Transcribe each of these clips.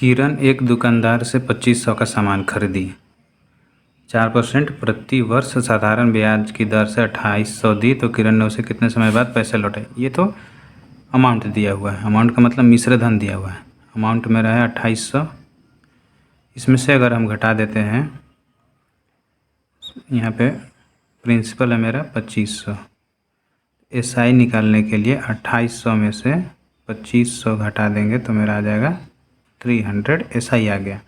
किरण एक दुकानदार से 2500 का सामान खरीदी। 4% प्रति वर्ष साधारण ब्याज की दर से 2800 दी तो किरण ने उसे कितने समय बाद पैसे लौटाए। ये तो अमाउंट दिया हुआ है, अमाउंट का मतलब मिश्र धन दिया हुआ है। अमाउंट मेरा है 2800, इसमें से अगर हम घटा देते हैं, यहाँ पे प्रिंसिपल है मेरा 2500। एसआई निकालने के लिए 2800 में से 2500 घटा देंगे तो मेरा आ जाएगा 300। एसआई आ गया।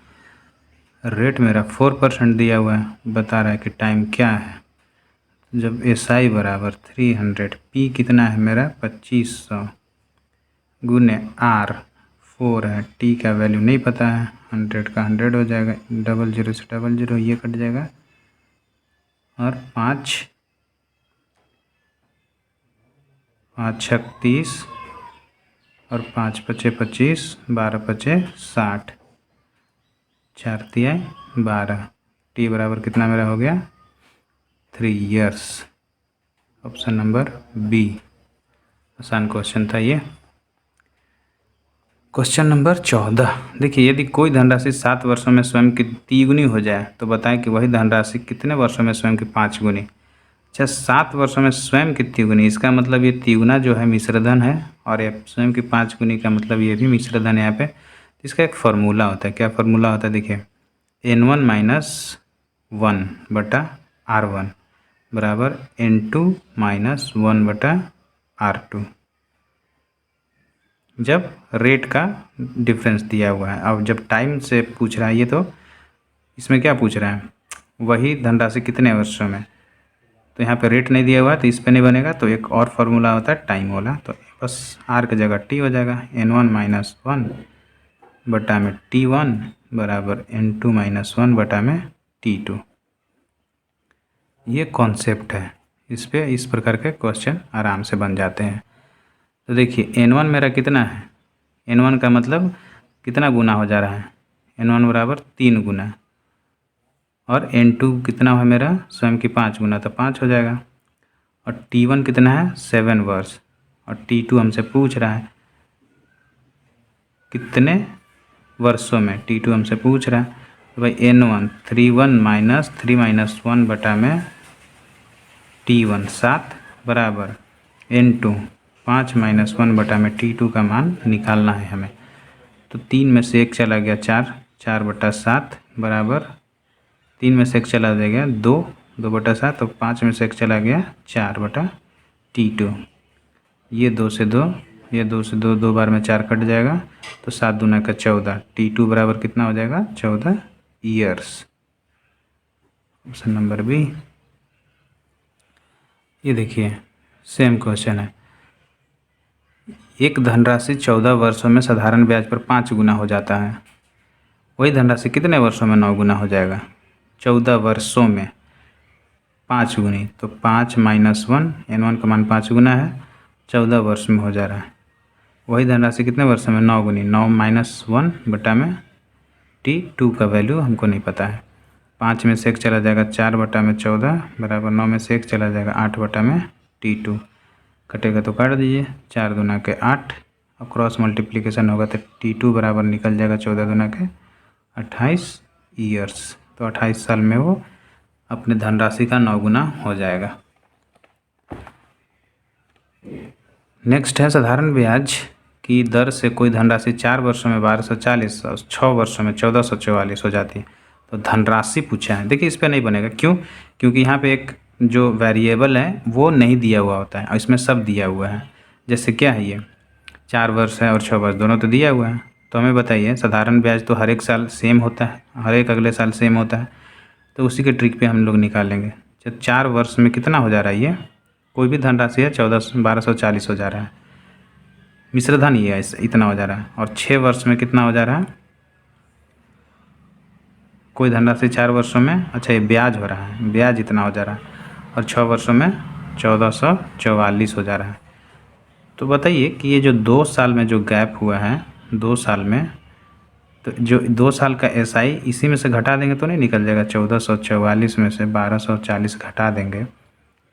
रेट मेरा 4% दिया हुआ है, बता रहा है कि टाइम क्या है। जब एसआई बराबर 300, पी कितना है मेरा 2500 गुने आर 4 है, टी का वैल्यू नहीं पता है, 100 का 100 हो जाएगा, 00 से 00 ये कट जाएगा और 5 छक 30 और 5 पचे 25, 12 पचे 60, 4 तिया 12। टी बराबर कितना मेरा हो गया 3 ईयर्स। Option number B. आसान क्वेश्चन था ये। क्वेश्चन नंबर 14 देखिए, यदि कोई धनराशि 7 वर्षों में स्वयं की तिगुनी हो जाए तो बताएं कि वही धनराशि कितने वर्षों में स्वयं की 5 गुनी। अच्छा, 7 वर्षों में स्वयं की तिगुनी, इसका मतलब ये तिगुना जो है मिश्रधन है और ये स्वयं की 5 गुनी का मतलब ये भी मिश्रधन है। यहाँ पे इसका एक फार्मूला होता है। क्या फार्मूला होता है देखिए, N1 - 1 बटा R1 बराबर N2 - 1 बटा R2, जब रेट का डिफरेंस दिया हुआ है। अब जब टाइम से पूछ रहा है ये, तो इसमें क्या पूछ रहा है, वही धनराशि कितने वर्षों में, तो यहाँ पे रेट नहीं दिया हुआ है तो इस पे नहीं बनेगा। तो एक और फार्मूला होता है टाइम वाला, तो बस आर की जगह टी हो जाएगा। N1 - 1 बटा में T1 बराबर N2 - 1 बटा में T2। ये कॉन्सेप्ट है, इस पे इस प्रकार के क्वेश्चन आराम से बन जाते हैं। तो देखिए N1 मेरा कितना है, N1 का मतलब कितना गुना हो जा रहा है, N1 बराबर 3 गुना, और N2 कितना है मेरा स्वयं की 5 गुना, तो 5 हो जाएगा। और T1 कितना है 7 वर्ष, और T2 हमसे पूछ रहा है कितने वर्षों में, T2 हमसे पूछ रहा है। तो भाई N1 3 - 1 बटा में T1 7 बराबर N2 5 - 1 बटा में T2 का मान निकालना है हमें। तो 3 में से 1 चला गया 4, 4 बटा 7 बराबर 3 में से 1 चला गया 2, 2 बटा 7, तो 5 में से 1 चला गया 4 बटा T2। ये 2 से 2, ये 2 से 2, 2 बार में 4 कट जाएगा, तो 7 दूना का 14। T2 बराबर कितना हो जाएगा 14 ईयर्स। Option number B. ये देखिए सेम क्वेश्चन है। एक धनराशि 14 वर्षों में साधारण ब्याज पर 5 गुना हो जाता है, वही धनराशि कितने वर्षों में 9 गुना हो जाएगा। 14 वर्षों में 5 गुनी, तो 5 - 1, N1 का मान 5 गुना है, 14 वर्ष में हो जा रहा है। वही धनराशि कितने वर्षों में 9 गुनी, 9 - 1 बटा में T2 का वैल्यू हमको नहीं पता है। 5 में से 1 चला जाएगा 4 बटा में 14 बराबर 9 में से 1 चला जाएगा 8 बटा में T2, कटेगा तो काट दीजिए, 4 दूना के 8, और क्रॉस मल्टीप्लिकेशन होगा तो T2 बराबर निकल जाएगा 14 दूना के 28 ईयर्स। तो 28 साल में वो अपने धनराशि का 9 गुना हो जाएगा। नेक्स्ट है, साधारण ब्याज की दर से कोई धनराशि 4 वर्षों में 1240 और 6 वर्षों में 1444 हो जाती है। तो धनराशि पूछा है, देखिए इस पर नहीं बनेगा। क्यों? क्योंकि यहाँ पे एक जो वेरिएबल है वो नहीं दिया हुआ होता है और इसमें सब दिया हुआ है। जैसे क्या है, ये 4 वर्ष है और 6 वर्ष दोनों तो दिया हुआ है। तो हमें बताइए, साधारण ब्याज तो हर एक साल सेम होता है, हर एक अगले साल सेम होता है, तो उसी के ट्रिक पे हम लोग निकालेंगे। जब 4 वर्ष में कितना हो जा रहा है, ये कोई भी धनराशि है 1240 हो जा रहा है, मिश्रधन ये है इतना हो जा रहा है। और 6 वर्ष में कितना हो जा रहा है, कोई धनराशि 4 वर्षों में, अच्छा ये ब्याज हो रहा है, ब्याज इतना हो जा रहा है, और 6 वर्षों में 1444 हो जा रहा है। तो बताइए कि ये जो 2 साल में जो गैप हुआ है, 2 साल में, तो जो 2 साल का एसआई इसी में से घटा देंगे तो नहीं निकल जाएगा। 1444 में से 1240 घटा देंगे,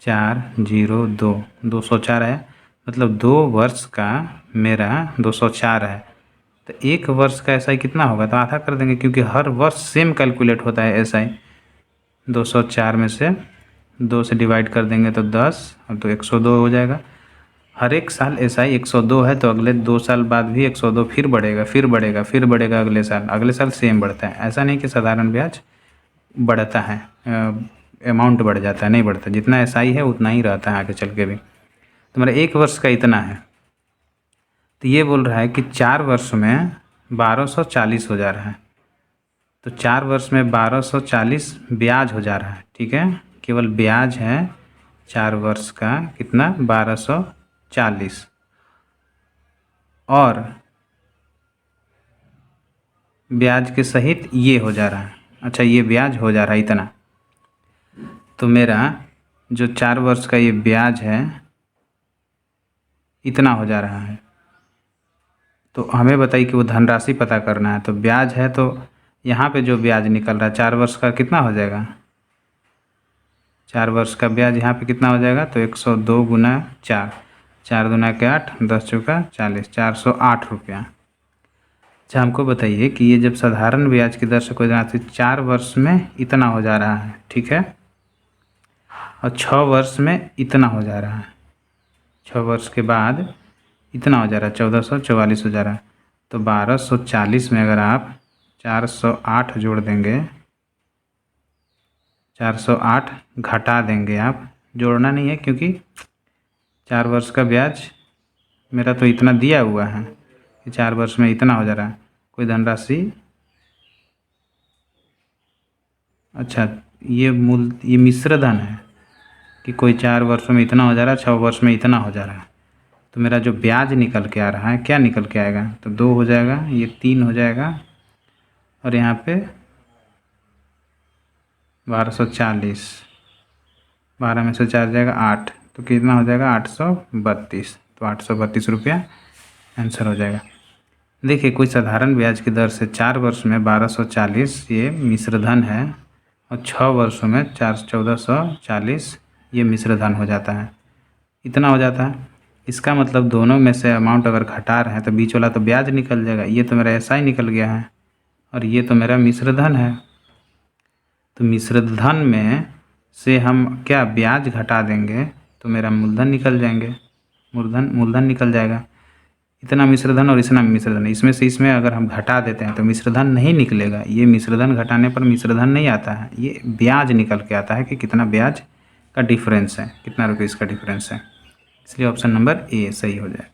4 0 2 204 है, मतलब 2 वर्ष का मेरा 204 है। तो 1 वर्ष का एस आई कितना होगा, तो आधा कर देंगे क्योंकि हर वर्ष सेम कैलकुलेट होता है एस आई। 204 में से 2 से डिवाइड कर देंगे तो 10, अब तो 102 हो जाएगा। हर एक साल एस आई 102 है तो अगले 2 साल बाद भी 102 फिर बढ़ेगा, फिर बढ़ेगा, फिर बढ़ेगा अगले साल सेम बढ़ता है। ऐसा नहीं कि साधारण ब्याज बढ़ता है, अमाउंट बढ़ जाता है, नहीं बढ़ता। जितना एस आई है उतना ही रहता है आगे चल के भी। तो मेरा 1 वर्ष का इतना है, तो ये बोल रहा है कि 4 वर्ष में 1240 हो जा रहा है। तो 4 वर्ष में 1240 ब्याज हो जा रहा है, ठीक है, केवल ब्याज है 4 वर्ष का, कितना, 1240। और ब्याज के सहित ये हो जा रहा है, अच्छा ये ब्याज हो जा रहा है इतना। तो मेरा जो 4 वर्ष का ये ब्याज है इतना हो जा रहा है। तो हमें बताइए कि वो धनराशि पता करना है। तो ब्याज है तो यहाँ पे जो ब्याज निकल रहा है 4 वर्ष का कितना हो जाएगा, 4 वर्ष का ब्याज यहाँ पे कितना हो जाएगा, तो 102 गुना 4, 4 दूना के 8, 10 चौका 40, 408 रुपया। अच्छा हमको बताइए कि ये जब साधारण ब्याज की दर से कोई धनराशि 4 वर्ष में इतना हो जा रहा है, ठीक है, और 6 वर्ष में इतना हो जा रहा है, 6 वर्ष के बाद इतना हो जा रहा है, 1444 हो जा रहा है। तो 1240 में अगर आप 408 जोड़ देंगे, 408 घटा देंगे, आप जोड़ना नहीं है क्योंकि 4 वर्ष का ब्याज मेरा तो इतना दिया हुआ है कि 4 वर्ष में इतना हो जा रहा है। कोई धनराशि, अच्छा ये मिश्र धन है कि कोई 4 वर्षों में इतना हो जा रहा है, 6 वर्ष में इतना हो जा रहा है। तो मेरा जो ब्याज निकल के आ रहा है, क्या निकल के आएगा, तो 2 हो जाएगा, ये 3 हो जाएगा, और यहाँ पे 1240, 12 में से 4 जाएगा 8, तो कितना हो जाएगा 832। तो 832 रुपया आंसर हो जाएगा। देखिए कोई साधारण ब्याज की दर से 4 वर्ष में 1240 ये मिश्रधन है, और 6 वर्षों में 1440 ये मिश्रधन हो जाता है, इतना हो जाता है। इसका मतलब दोनों में से अमाउंट अगर घटा रहे हैं तो बीच वाला तो ब्याज निकल जाएगा। ये तो मेरा एसआई निकल गया है और ये तो मेरा मिश्रधन है। तो मिश्रधन में से हम क्या ब्याज घटा देंगे तो मेरा मूलधन निकल जाएंगे, मूलधन निकल जाएगा। इतना मिश्रधन और इतना मिश्रधन, इसमें से इसमें अगर हम घटा देते हैं तो मिश्रधन नहीं निकलेगा। ये मिश्रधन घटाने पर मिश्रधन नहीं आता है, ये ब्याज निकल के आता है कि कितना ब्याज का डिफरेंस है, कितना रुपये इसका डिफरेंस है। इसलिए ऑप्शन नंबर ए सही हो जाएगा।